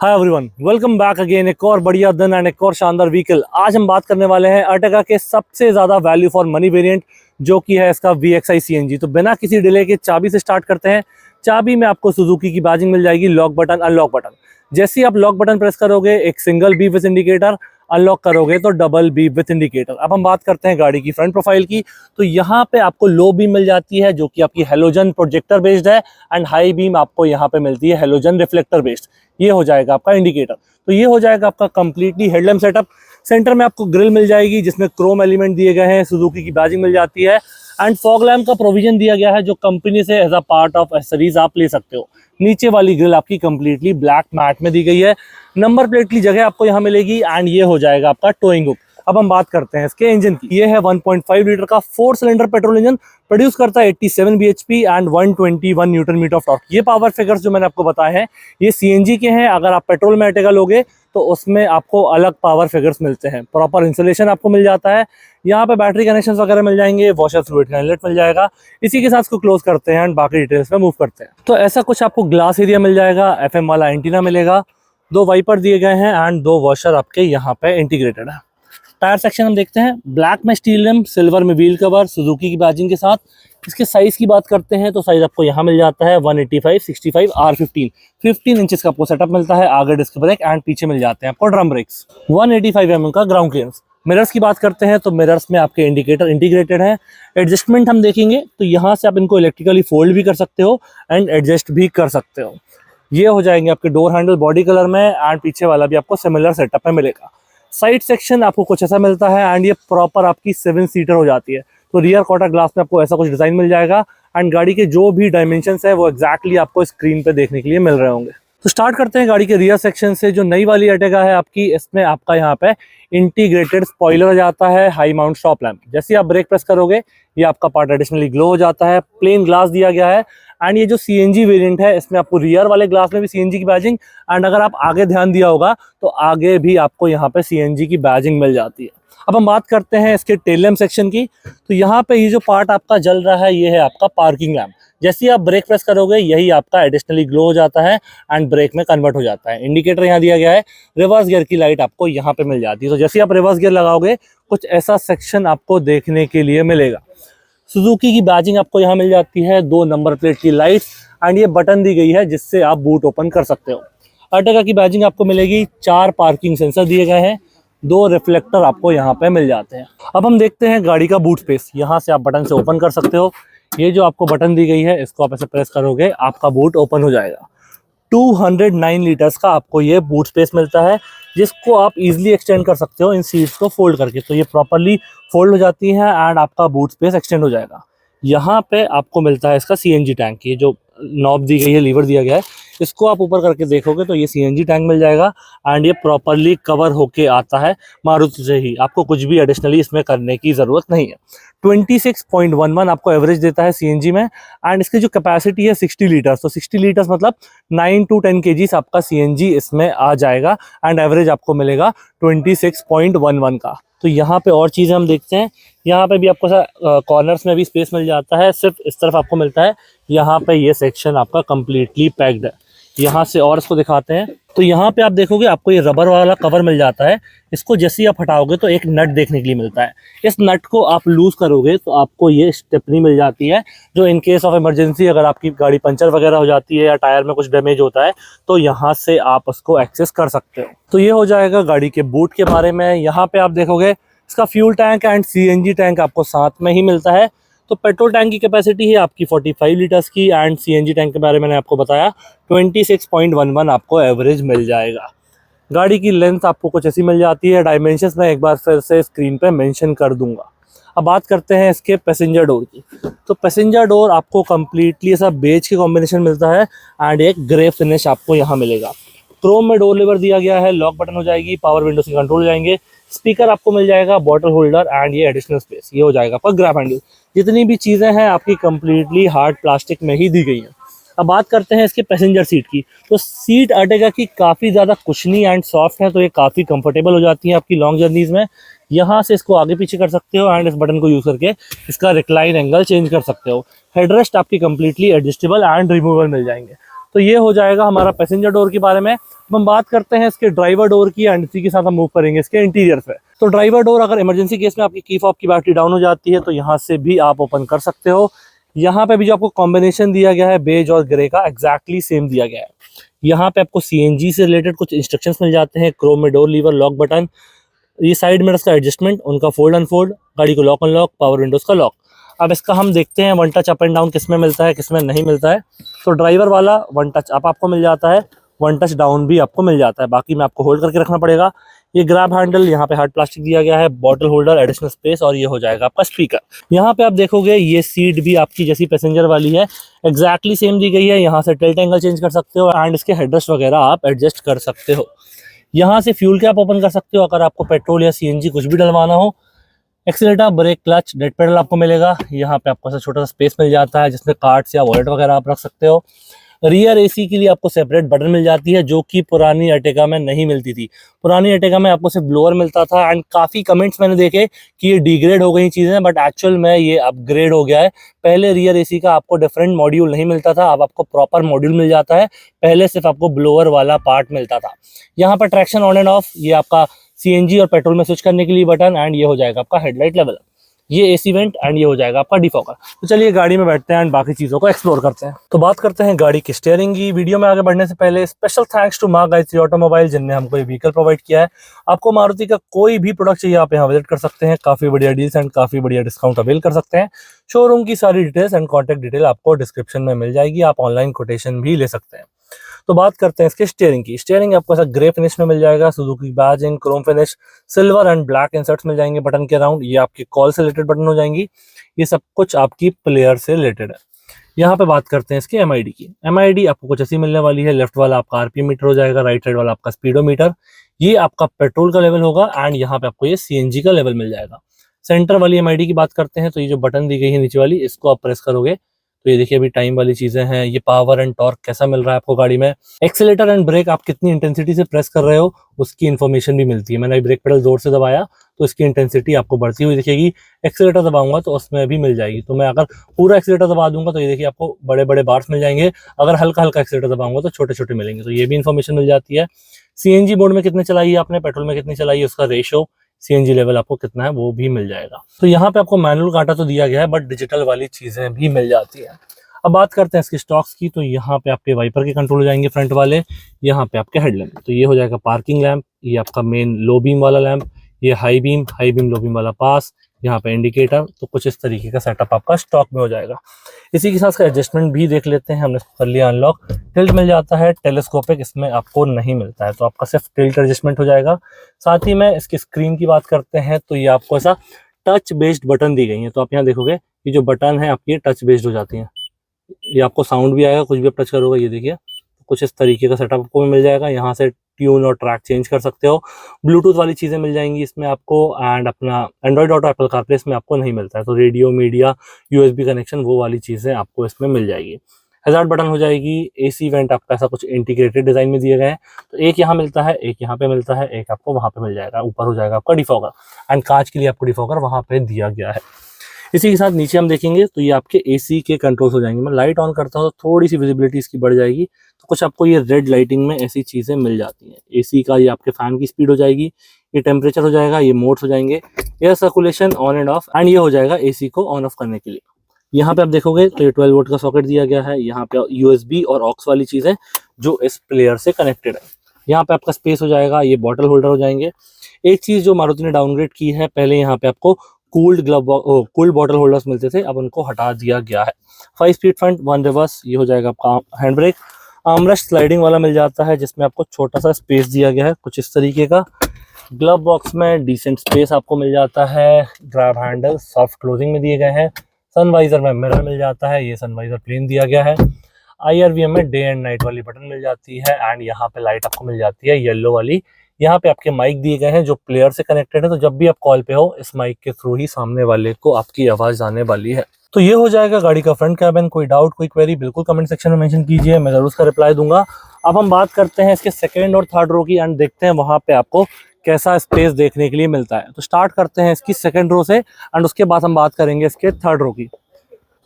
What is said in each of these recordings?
Hi everyone, welcome back again. एक और बढ़िया दिन एंड एक और शानदार व्हीकल। आज हम बात करने वाले हैं अर्टिगा के सबसे ज़्यादा वैल्यू फॉर मनी वेरिएंट, जो कि है इसका VXI CNG। तो बिना किसी डिले के चाबी से स्टार्ट करते हैं। चाबी में आपको सुजुकी की बैजिंग मिल जाएगी, लॉक बटन, अनलॉक बटन। जैसे ही आप लॉक बटन प्रेस करोगे एक single beep with indicator, unlock करोगे तो डबल बीप विथ इंडिकेटर। अब हम बात करते हैं गाड़ी की फ्रंट प्रोफाइल की। तो यहाँ पे आपको लो बीम मिल जाती है, जो कि आपकी हेलोजन प्रोजेक्टर बेस्ड है, एंड हाई बीम आपको यहाँ पे मिलती है हेलोजन रिफ्लेक्टर बेस्ड। ये हो जाएगा आपका इंडिकेटर। तो ये हो जाएगा आपका कंप्लीटली हेडलैम्प सेटअप। सेंटर में आपको ग्रिल मिल जाएगी जिसमें क्रोम एलिमेंट दिए गए हैं, सुजुकी की बैजिंग मिल जाती है, एंड फॉग लैम्प का प्रोविजन दिया गया है, जो कंपनी से as a part of accessories आप ले सकते हो। नीचे वाली ग्रिल आपकी कंप्लीटली ब्लैक मैट में दी गई है। नंबर प्लेट की जगह आपको यहाँ मिलेगी, एंड ये हो जाएगा आपका टोइंग हुक। अब हम बात करते हैं इसके इंजन की। ये है 1.5 लीटर का 4 सिलेंडर पेट्रोल इंजन, प्रोड्यूस करता है 87 bhp and 121 newton metre of torque. ये पावर फिगर्स जो मैंने आपको बताए हैं ये CNG के हैं। अगर आप पेट्रोल में अर्टिगा लोगे तो उसमें आपको अलग पावर फिगर्स मिलते हैं। प्रॉपर इंसुलेशन आपको मिल जाता है। यहाँ पे बैटरी कनेक्शंस वगैरह मिल जाएंगे, वॉशर फ्लूइड का इनलेट मिल जाएगा। इसी के साथ इसको क्लोज करते हैं एंड बाकी डिटेल्स में मूव करते हैं। तो ऐसा कुछ आपको ग्लास एरिया मिल जाएगा, FM वाला एंटीना मिलेगा, 2 वाइपर दिए गए हैं एंड 2 वॉशर आपके यहाँ पे इंटीग्रेटेड है। टायर सेक्शन हम देखते हैं। ब्लैक में स्टील रिम, सिल्वर में व्हील कवर, सुजुकी की बैजिंग के साथ। इसके साइज की बात करते हैं तो साइज आपको यहाँ मिल जाता है 185/65 R15। 15 इंचेस का आपको सेटअप मिलता है। आगे डिस्क ब्रेक एंड पीछे मिल जाते हैं आपको ड्रम ब्रेक्स। 185 mm का ग्राउंड क्लियरेंस। मिरर्स की बात करते हैं तो मिरर्स में आपके इंडिकेटर इंटीग्रेटेड है। एडजस्टमेंट हम देखेंगे तो यहाँ से आप इनको इलेक्ट्रिकली फोल्ड भी कर सकते हो एंड एडजस्ट भी कर सकते हो। ये हो जाएंगे आपके डोर हैंडल बॉडी कलर में, एंड पीछे वाला भी आपको सिमिलर सेटअप में मिलेगा। साइड सेक्शन आपको कुछ ऐसा मिलता है, एंड ये प्रॉपर आपकी 7 सीटर हो जाती है। तो रियर क्वार्टर ग्लास में आपको ऐसा कुछ डिजाइन मिल जाएगा, एंड गाड़ी के जो भी डायमेंशंस है वो एग्जैक्टली आपको स्क्रीन पे देखने के लिए मिल रहे होंगे। तो स्टार्ट करते हैं गाड़ी के रियर सेक्शन से। जो नई वाली अर्टिगा है आपकी, इसमें आपका यहाँ पे इंटीग्रेटेड स्पॉइलर आ जाता है, हाई माउंट स्टॉप लैंप। जैसे ही आप ब्रेक प्रेस करोगे ये आपका पार्ट एडिशनली ग्लो हो जाता है। प्लेन ग्लास दिया गया है, एंड ये जो CNG वेरिएंट है इसमें आपको रियर वाले ग्लास में भी CNG की बैजिंग, एंड अगर आप आगे ध्यान दिया होगा तो आगे भी आपको यहाँ पे CNG की बैजिंग मिल जाती है। अब हम बात करते हैं इसके टेल लैम्प सेक्शन की। तो यहाँ पे ये जो पार्ट आपका जल रहा है ये है आपका पार्किंग लैम्प। जैसे ही आप ब्रेक प्रेस करोगे यही आपका एडिशनली ग्लो हो जाता है एंड ब्रेक में कन्वर्ट हो जाता है। इंडिकेटर यहाँ दिया गया है। रिवर्स गियर की लाइट आपको यहाँ पे मिल जाती है। तो जैसे ही आप रिवर्स गियर लगाओगे कुछ ऐसा सेक्शन आपको देखने के लिए मिलेगा। सुजुकी की बैजिंग आपको यहाँ मिल जाती है, 2 नंबर प्लेट की लाइट्स, एंड ये बटन दी गई है जिससे आप बूट ओपन कर सकते हो। अर्टिगा की बैजिंग आपको मिलेगी। 4 पार्किंग सेंसर दिए गए हैं, 2 रिफ्लेक्टर आपको यहाँ पे मिल जाते हैं। अब हम देखते हैं गाड़ी का बूट स्पेस। यहाँ से आप बटन से ओपन कर सकते हो। ये जो आपको बटन दी गई है इसको आप ऐसे प्रेस करोगे आपका बूट ओपन हो जाएगा। 209 लीटर्स का आपको ये बूट स्पेस मिलता है, जिसको आप इजीली एक्सटेंड कर सकते हो इन सीट्स को फोल्ड करके। तो ये प्रॉपर्ली फोल्ड हो जाती है एंड आपका बूट स्पेस एक्सटेंड हो जाएगा। यहाँ पे आपको मिलता है इसका CNG टैंक। ये जो नॉब दी गई है, लीवर दिया गया है, इसको आप ऊपर करके देखोगे तो ये CNG टैंक मिल जाएगा, एंड ये प्रॉपर्ली कवर होके आता है मारुति से ही। आपको कुछ भी एडिशनली इसमें करने की ज़रूरत नहीं है। 26.11 आपको एवरेज देता है CNG में, एंड इसकी जो कैपेसिटी है 60 लीटर्स। तो 60 लीटर्स मतलब 9 to 10 kgs आपका CNG इसमें आ जाएगा, एंड एवरेज आपको मिलेगा 26.11 का। तो यहाँ पे और चीज़ें हम देखते हैं। यहाँ पे भी आपको कॉर्नर्स में भी स्पेस मिल जाता है, सिर्फ इस तरफ आपको मिलता है। यहाँ पे ये सेक्शन आपका कंप्लीटली पैक्ड है। यहाँ से और इसको दिखाते हैं तो यहाँ पे आप देखोगे आपको ये रबर वाला कवर मिल जाता है। इसको जैसे ही आप हटाओगे तो एक नट देखने के लिए मिलता है। इस नट को आप लूज करोगे तो आपको ये स्टेपनी मिल जाती है, जो इन केस ऑफ इमरजेंसी अगर आपकी गाड़ी पंचर वगैरह हो जाती है या टायर में कुछ डैमेज होता है तो यहाँ से आप उसको एक्सेस कर सकते हो। तो ये हो जाएगा गाड़ी के बूट के बारे में। यहाँ पे आप देखोगे इसका fuel tank and CNG tank आपको साथ में ही मिलता है। तो पेट्रोल टैंक की कैपेसिटी है आपकी 45 लीटर्स की, एंड CNG टैंक के बारे में मैंने आपको बताया 26.11 आपको एवरेज मिल जाएगा। गाड़ी की लेंथ आपको कुछ ऐसी मिल जाती है। डायमेंशंस मैं एक बार फिर से स्क्रीन पे मेंशन कर दूंगा। अब बात करते हैं इसके पैसेंजर डोर की। तो पैसेंजर डोर आपको कंप्लीटली ऐसा बेज के कॉम्बिनेशन मिलता है, एंड एक ग्रे फिनिश आपको यहाँ मिलेगा। क्रोम में डोर लीवर दिया गया है, लॉक बटन हो जाएगी, पावर विंडो से कंट्रोल हो जाएंगे, स्पीकर आपको मिल जाएगा, बॉटल होल्डर, एंड ये एडिशनल स्पेस ये हो जाएगा आपका ग्रैब हैंडल। जितनी भी चीज़ें हैं आपकी कंप्लीटली हार्ड प्लास्टिक में ही दी गई हैं। अब बात करते हैं इसके पैसेंजर सीट की। तो सीट अर्टिगा की काफ़ी ज़्यादा कुशनी एंड सॉफ्ट है, तो ये काफ़ी कंफर्टेबल हो जाती है आपकी लॉन्ग जर्नीज में। यहाँ से इसको आगे पीछे कर सकते हो, एंड इस बटन को यूज़ करके इसका रिक्लाइन एंगल चेंज कर सकते हो। हेडरेस्ट आपकी कंप्लीटली एडजस्टेबल एंड रिमूवेबल मिल जाएंगे। तो ये हो जाएगा हमारा पैसेंजर डोर के बारे में। अब हम बात करते हैं इसके ड्राइवर डोर की एंड इसी के साथ हम मूव करेंगे इसके इंटीरियर पे। तो ड्राइवर डोर अगर इमरजेंसी केस में आपकी की फॉब की बैटरी डाउन हो जाती है तो यहाँ से भी आप ओपन कर सकते हो। यहाँ पे भी जो आपको कॉम्बिनेशन दिया गया है बेज और ग्रे का एग्जैक्टली सेम दिया गया है। यहाँ पे आपको सीएनजी से रिलेटेड कुछ इंस्ट्रक्शंस मिल जाते हैं, क्रोम में डोर लीवर, लॉक बटन, ये साइड मिरर्स का एडजस्टमेंट, उनका फोल्ड अनफोल्ड, गाड़ी को लॉक अनलॉक, पावर विंडोज का लॉक। अब इसका हम देखते हैं one touch up and down किस में मिलता है किस में नहीं मिलता है। तो ड्राइवर वाला वन टच अप आपको मिल जाता है, वन टच डाउन भी आपको मिल जाता है, बाकी में आपको होल्ड करके रखना पड़ेगा। ये ग्रैब हैंडल, यहाँ पे हार्ड प्लास्टिक दिया गया है, बॉटल होल्डर, एडिशनल स्पेस, और ये हो जाएगा आपका स्पीकर। यहाँ पे आप देखोगे ये सीट भी आपकी जैसी पैसेंजर वाली है एग्जैक्टली सेम दी गई है। यहाँ से टिल्ट एंगल चेंज कर सकते हो एंड इसके हेडरेस्ट वगैरह आप एडजस्ट कर सकते हो। यहाँ से फ्यूल कैप ओपन कर सकते हो अगर आपको पेट्रोल या सीएनजी कुछ भी डलवाना हो। Accelerator, brake, clutch, dead pedal आपको मिलेगा। यहाँ पे आपको ऐसा छोटा सा स्पेस मिल जाता है जिसमें कार्ड्स या वॉलेट वगैरह आप रख सकते हो। रियर एसी के लिए आपको सेपरेट बटन मिल जाती है जो कि पुरानी अर्टिगा में नहीं मिलती थी। पुरानी अर्टिगा में आपको सिर्फ ब्लोअर मिलता था एंड काफ़ी कमेंट्स मैंने देखे कि ये डिग्रेड हो गई चीज़ें, बट एक्चुअल में ये अपग्रेड हो गया है। पहले रियर एसी का आपको डिफरेंट मॉड्यूल नहीं मिलता था, अब आपको प्रॉपर मॉड्यूल मिल जाता है। पहले सिर्फ आपको ब्लोअर वाला पार्ट मिलता था। यहाँ पर ट्रैक्शन ऑन एंड ऑफ, ये आपका सीएनजी और पेट्रोल में स्विच करने के लिए बटन, एंड ये हो जाएगा आपका हेडलाइट लेवल, ये एसी वेंट, एंड ये हो जाएगा आपका डिफॉगर। तो चलिए गाड़ी में बैठते हैं एंड बाकी चीज़ों को एक्सप्लोर करते हैं। तो बात करते हैं गाड़ी की स्टीयरिंग की। वीडियो में आगे बढ़ने से पहले स्पेशल थैंक्स टू माँ गायत्री ऑटोमोबाइल जिनने हमको ये व्हीकल प्रोवाइड किया है। आपको मारुति का कोई भी प्रोडक्ट चाहिए आप यहाँ विजिट कर सकते हैं, काफ़ी बढ़िया डील्स एंड काफ़ी बढ़िया डिस्काउंट अवेल कर सकते हैं। शोरूम की सारी डिटेल्स एंड कॉन्टैक्ट डिटेल आपको डिस्क्रिप्शन में मिल जाएगी, आप ऑनलाइन कोटेशन भी ले सकते हैं। तो बात करते हैं इसके स्टीयरिंग की। स्टीयरिंग आपको ऐसा ग्रे फिनिश में मिल जाएगा, Suzuki badging, chrome finish, silver and black inserts मिल जाएंगे बटन के अराउंड। ये आपके कॉल से रिलेटेड बटन हो जाएंगी, ये सब कुछ आपकी प्लेयर से रिलेटेड है। यहाँ पे बात करते हैं इसकी एमआईडी की। एमआईडी आपको कुछ ऐसी मिलने वाली है, लेफ्ट वाला आपका आरपीएम मीटर हो जाएगा, राइट साइड वाला आपका स्पीडोमीटर, ये आपका पेट्रोल का लेवल होगा एंड यहाँ पे आपको ये सीएनजी का लेवल मिल जाएगा। सेंटर वाली एमआईडी की बात करते हैं तो ये जो बटन दी गई है नीचे वाली, इसको आप प्रेस करोगे तो ये देखिए अभी टाइम वाली चीजें हैं, ये पावर एंड टॉर्क कैसा मिल रहा है आपको गाड़ी में। एक्सीलेटर एंड ब्रेक आप कितनी इंटेंसिटी से प्रेस कर रहे हो उसकी इन्फॉर्मेशन भी मिलती है। मैंने ब्रेक पेडल जोर से दबाया तो इसकी इंटेंसिटी आपको बढ़ती हुई दिखेगी, एक्सीलेटर दबाऊंगा तो उसमें भी मिल जाएगी। तो मैं अगर पूरा एक्सीलेटर दबा दूंगा तो ये देखिए आपको बड़े बड़े बार्स मिल जाएंगे, अगर हल्का हल्का एक्सीलेटर दबाऊंगा तो छोटे छोटे मिलेंगे, तो ये भी इन्फॉर्मेशन मिल जाती है। सीएनजी मोड में कितने चलाई है आपने, पेट्रोल में कितनी चलाई है, उसका रेशो, सीएनजी लेवल आपको कितना है वो भी मिल जाएगा। तो यहाँ पे आपको मैनुअल कांटा तो दिया गया है बट डिजिटल वाली चीजें भी मिल जाती है। अब बात करते हैं इसके स्टॉक्स की। तो यहाँ पे आपके वाइपर के कंट्रोल हो जाएंगे फ्रंट वाले, यहाँ पे आपके हेडलैम्प, तो ये हो जाएगा पार्किंग लैंप, ये आपका मेन लो बीम वाला लैंप, ये हाई बीम लो बीम वाला पास, यहाँ पे इंडिकेटर। तो कुछ इस तरीके का सेटअप आपका स्टॉक में हो जाएगा। इसी के साथ इसका एडजस्टमेंट भी देख लेते हैं, हमने इसको कर लिया अनलॉक। टिल्ट मिल जाता है, टेलीस्कोपिक इसमें आपको नहीं मिलता है, तो आपका सिर्फ टिल्ट एडजस्टमेंट हो जाएगा। साथ ही में इसकी स्क्रीन की बात करते हैं तो ये आपको ऐसा टच बेस्ड बटन दी गई है, तो आप यहाँ देखोगे ये जो बटन है आपकी टच बेस्ड हो जाती है, ये आपको साउंड भी आएगा कुछ भी आप टच करोगे, ये देखिए कुछ इस तरीके का सेटअप आपको मिल जाएगा। यहाँ से ट्यून और ट्रैक चेंज कर सकते हो, ब्लूटूथ वाली चीज़ें मिल जाएंगी इसमें आपको, एंड अपना एंड्रॉइड ऑटो, एप्पल कारप्ले इसमें आपको नहीं मिलता है, तो रेडियो, मीडिया, यूएसबी कनेक्शन वो वाली चीज़ें आपको इसमें मिल जाएगी। हैजार्ड बटन हो जाएगी, एसी वेंट आपका ऐसा कुछ इंटीग्रेटेड डिजाइन में दिए गए हैं, तो एक यहाँ मिलता है, एक यहाँ पे मिलता है, एक आपको वहाँ पे मिल जाएगा। ऊपर हो जाएगा आपका डिफॉगर एंड कांच के लिए आपको डिफॉगर वहाँ पे दिया गया है। इसी के साथ नीचे हम देखेंगे तो ये आपके एसी के कंट्रोल्स हो जाएंगे। मैं लाइट ऑन करता हूँ तो थोड़ी सी विजिबिलिटी इसकी बढ़ जाएगी, तो कुछ आपको ये रेड लाइटिंग में ऐसी चीज़ें मिल जाती हैं। एसी का ये आपके फैन की स्पीड हो जाएगी, ये टेम्परेचर हो जाएगा, ये मोड्स हो जाएंगे, air circulation on end of, and ये हो जाएगा एसी को ऑन ऑफ करने के लिए। यहाँ पे आप देखोगे तो ये 12 वोल्ट का सॉकेट दिया गया है, यहाँ पे यूएसबी और ऑक्स वाली चीज़ें जो इस प्लेयर से कनेक्टेड है। यहाँ पे आपका स्पेस हो जाएगा, ये बॉटल होल्डर हो जाएंगे। एक चीज़ जो मारुति ने डाउनग्रेड की है, पहले यहाँ पे आपको कूल्ड बॉटल होल्डर्स मिलते थे, अब उनको हटा दिया गया है। 5 स्पीड फ्रंट, 1 रिवर्स, ये हो जाएगा आपका हैंड ब्रेक। आर्मरेस्ट स्लाइडिंग वाला मिल जाता है जिसमें आपको छोटा सा स्पेस दिया गया है कुछ इस तरीके का। ग्लव बॉक्स में डिसेंट स्पेस आपको मिल जाता है। ग्रैब हैंडल सॉफ्ट क्लोजिंग में दिए गए हैं। सनवाइजर में मिरर मिल जाता है, ये सनवाइजर प्लेन दिया गया है। IRVM में डे एंड नाइट वाली बटन मिल जाती है, एंड यहाँ पे लाइट आपको मिल जाती है येलो वाली। यहाँ पे आपके माइक दिए गए हैं जो प्लेयर से कनेक्टेड है, तो जब भी आप कॉल पे हो इस माइक के थ्रू ही सामने वाले को आपकी आवाज आने वाली है। तो ये हो जाएगा गाड़ी का फ्रंट कैबिन। कोई डाउट, कोई क्वेरी बिल्कुल कमेंट सेक्शन में मेंशन कीजिए, मैं जरूर उसका रिप्लाई दूंगा। अब हम बात करते हैं इसके सेकंड और थर्ड रो की, एंड देखते हैं वहां पे आपको कैसा स्पेस देखने के लिए मिलता है। तो स्टार्ट करते हैं इसकी सेकंड रो से, एंड उसके बाद हम बात करेंगे इसके थर्ड रो की।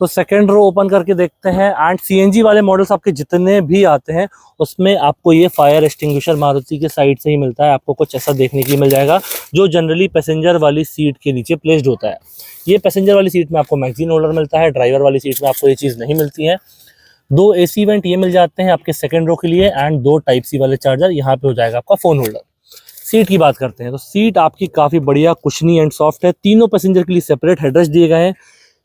तो सेकेंड रो ओपन करके देखते हैं। एंड सीएनजी वाले मॉडल्स आपके जितने भी आते हैं उसमें आपको ये फायर एक्सटिंग्विशर मारुति के साइड से ही मिलता है। आपको कुछ ऐसा देखने के लिए मिल जाएगा जो जनरली पैसेंजर वाली सीट के नीचे प्लेस्ड होता है। ये पैसेंजर वाली सीट में आपको मैगजीन होल्डर मिलता है, ड्राइवर वाली सीट में आपको ये चीज़ नहीं मिलती है। 2 AC वेंट ये मिल जाते हैं आपके सेकेंड रो के लिए एंड 2 टाइप सी वाले चार्जर यहाँ पे हो जाएगा आपका फोन होल्डर। सीट की बात करते हैं तो सीट आपकी काफ़ी बढ़िया कुशनी एंड सॉफ्ट है। तीनों पैसेंजर के लिए सेपरेट हेडरेस्ट दिए गए हैं।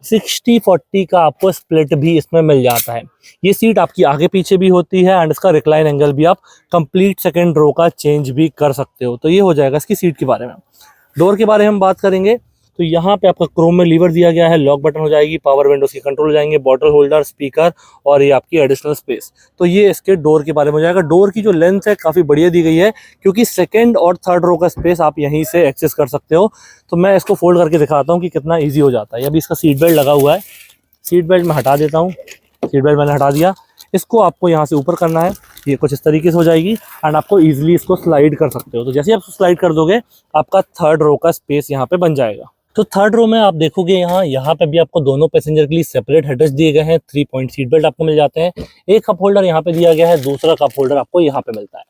60-40 का आपको स्प्लिट भी इसमें मिल जाता है। ये सीट आपकी आगे पीछे भी होती है एंड इसका रिक्लाइन एंगल भी आप कंप्लीट सेकेंड रो का चेंज भी कर सकते हो। तो ये हो जाएगा इसकी सीट के बारे में। डोर के बारे में हम बात करेंगे तो यहाँ पे आपका क्रोम में लीवर दिया गया है, लॉक बटन हो जाएगी, पावर विंडोज की कंट्रोल हो जाएंगे, बॉटल होल्डर, स्पीकर और ये आपकी एडिशनल स्पेस। तो ये इसके डोर के बारे में हो जाएगा। डोर की जो लेंथ है काफ़ी बढ़िया दी गई है क्योंकि सेकंड और थर्ड रो का स्पेस आप यहीं से एक्सेस कर सकते हो। तो मैं इसको फोल्ड करके दिखाता हूँ कि कितना ईजी हो जाता है। अभी इसका सीट बेल्ट लगा हुआ है, सीट बेल्ट मैं हटा देता हूँ। सीट बेल्ट मैंने हटा दिया। इसको आपको यहाँ से ऊपर करना है, ये कुछ इस तरीके से हो जाएगी एंड आपको इजीली इसको स्लाइड कर सकते हो। तो जैसे आप स्लाइड कर दोगे आपका थर्ड रो का स्पेस यहाँ पे बन जाएगा। तो थर्ड रो में आप देखोगे यहाँ पे भी आपको दोनों पैसेंजर के लिए सेपरेट हेडरेस्ट दिए गए हैं। 3 पॉइंट सीट बेल्ट आपको मिल जाते हैं। एक कप होल्डर यहाँ पे दिया गया है, दूसरा कप होल्डर आपको यहाँ पे मिलता है।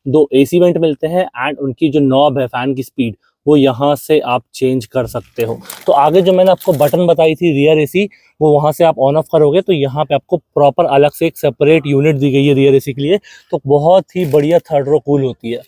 2 AC वेंट मिलते हैं एंड उनकी जो नॉब है फैन की स्पीड वो यहाँ से आप चेंज कर सकते हो। तो आगे जो मैंने आपको बटन बताई थी रियर AC, वो वहाँ से आप ऑन ऑफ करोगे तो यहाँ पे आपको प्रॉपर अलग से एक सेपरेट यूनिट दी गई है रियर AC के लिए। तो बहुत ही बढ़िया थर्ड रो कूल होती है।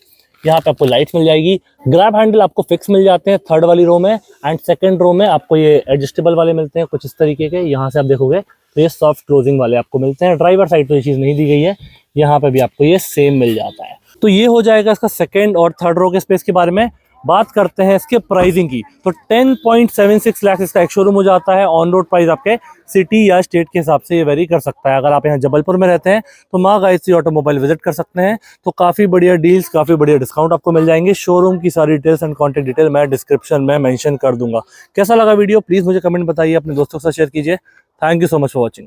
यहाँ पे आपको लाइट्स मिल जाएगी। ग्रैब हैंडल आपको फिक्स मिल जाते हैं थर्ड वाली रो में एंड सेकंड रो में आपको ये एडजस्टेबल वाले मिलते हैं कुछ इस तरीके के। यहाँ से आप देखोगे तो ये सॉफ्ट क्लोजिंग वाले आपको मिलते हैं। ड्राइवर साइड तो ये चीज़ नहीं दी गई है, यहाँ पे भी आपको ये सेम मिल जाता है। तो ये हो जाएगा इसका सेकेंड और थर्ड रो के स्पेस के बारे में। बात करते हैं इसके प्राइसिंग की तो 10.76 लाख इसका एक शोरूम हो जाता है। ऑन रोड प्राइस आपके सिटी या स्टेट के हिसाब से ये वेरी कर सकता है। अगर आप यहाँ जबलपुर में रहते हैं तो माँ गायत्री ऑटोमोबाइल विजिट कर सकते हैं। तो काफ़ी बढ़िया डील्स, काफ़ी बढ़िया डिस्काउंट आपको मिल जाएंगे। शोरूम की सारी डिटेल्स एंड कॉन्टैक्ट डिटेल मैं डिस्क्रिप्शन में मेंशन कर दूंगा। कैसा लगा वीडियो प्लीज़ मुझे कमेंट बताइए, अपने दोस्तों के साथ शेयर कीजिए। Thank you so much for watching.